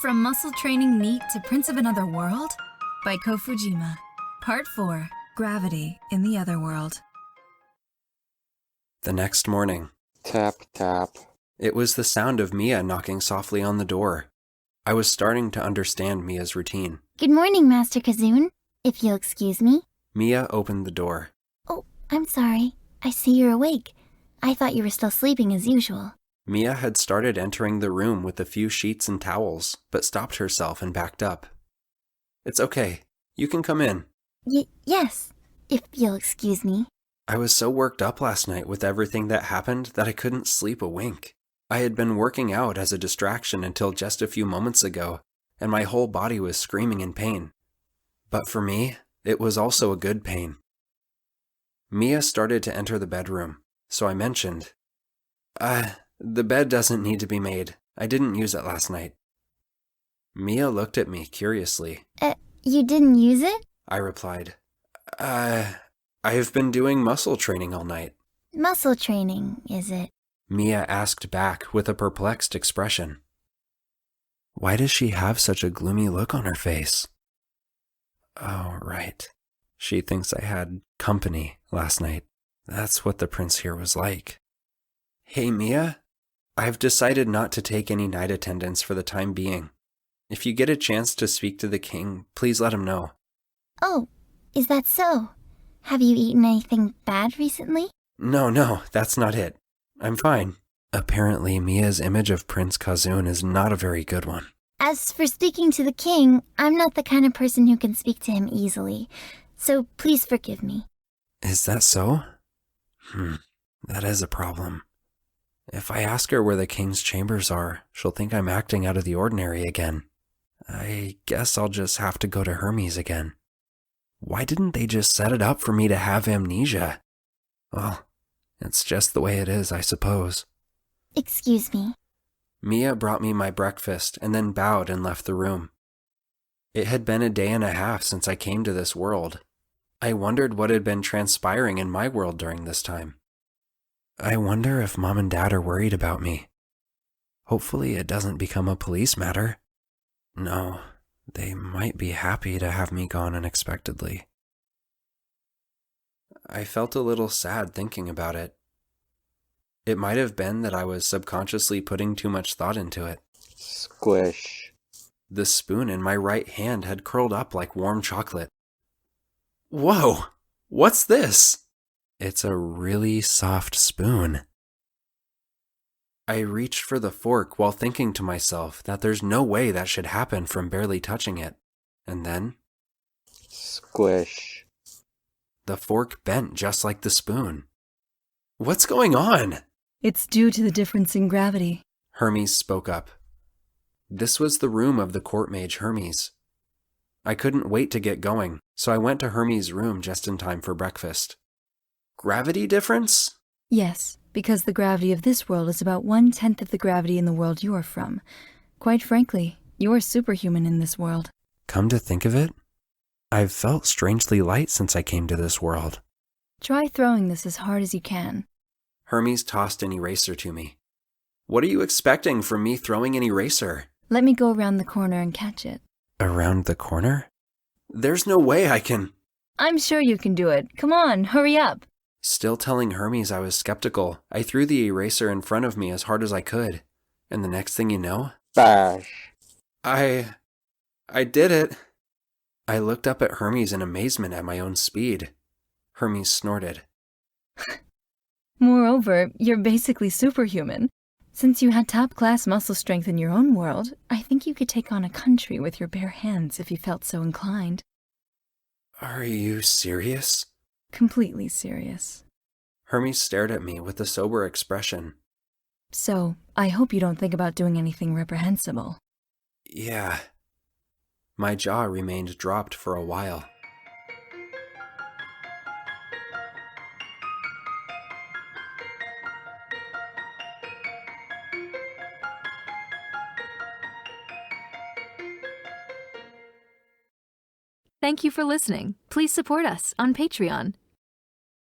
From Muscle Training NEET to Prince of Another World? By Ko Fujima. Part 4. Gravity in the Other World. The next morning. Tap, tap. It was the sound of Mia knocking softly on the door. I was starting to understand Mia's routine. Good morning, Master Kazoon. If you'll excuse me. Mia opened the door. Oh, I'm sorry. I see you're awake. I thought you were still sleeping as usual. Mia had started entering the room with a few sheets and towels, but stopped herself and backed up. It's okay. You can come in. Yes, if you'll excuse me. I was so worked up last night with everything that happened that I couldn't sleep a wink. I had been working out as a distraction until just a few moments ago, and my whole body was screaming in pain. But for me, it was also a good pain. Mia started to enter the bedroom, so I mentioned, the bed doesn't need to be made. I didn't use it last night. Mia looked at me curiously. You didn't use it? I replied, I've been doing muscle training all night. Muscle training, is it? Mia asked back with a perplexed expression. Why does she have such a gloomy look on her face? Oh, right. She thinks I had company last night. That's what the prince here was like. Hey, Mia. I've decided not to take any night attendance for the time being. If you get a chance to speak to the king, please let him know. Oh, is that so? Have you eaten anything bad recently? No, that's not it. I'm fine. Apparently, Mia's image of Prince Kazoon is not a very good one. As for speaking to the king, I'm not the kind of person who can speak to him easily, so please forgive me. Is that so? That is a problem. If I ask her where the king's chambers are, she'll think I'm acting out of the ordinary again. I guess I'll just have to go to Hermes again. Why didn't they just set it up for me to have amnesia? Well, it's just the way it is, I suppose. Excuse me. Mia brought me my breakfast and then bowed and left the room. It had been a day and a half since I came to this world. I wondered what had been transpiring in my world during this time. I wonder if Mom and Dad are worried about me. Hopefully it doesn't become a police matter. No, they might be happy to have me gone unexpectedly. I felt a little sad thinking about it. It might have been that I was subconsciously putting too much thought into it. Squish. The spoon in my right hand had curled up like warm chocolate. Whoa! What's this? It's a really soft spoon. I reached for the fork while thinking to myself that there's no way that should happen from barely touching it. And then... Squish. The fork bent just like the spoon. What's going on? It's due to the difference in gravity. Hermes spoke up. This was the room of the court mage Hermes. I couldn't wait to get going, so I went to Hermes' room just in time for breakfast. Gravity difference? Yes, because the gravity of this world is about 1/10 of the gravity in the world you are from. Quite frankly, you are superhuman in this world. Come to think of it, I've felt strangely light since I came to this world. Try throwing this as hard as you can. Hermes tossed an eraser to me. What are you expecting from me throwing an eraser? Let me go around the corner and catch it. Around the corner? There's no way I can... I'm sure you can do it. Come on, hurry up. Still telling Hermes I was skeptical, I threw the eraser in front of me as hard as I could. And the next thing you know... Bash. I did it. I looked up at Hermes in amazement at my own speed. Hermes snorted. Moreover, you're basically superhuman. Since you had top-class muscle strength in your own world, I think you could take on a country with your bare hands if you felt so inclined. Are you serious? Completely serious. Hermes stared at me with a sober expression. So, I hope you don't think about doing anything reprehensible. Yeah. My jaw remained dropped for a while. Thank you for listening. Please support us on Patreon.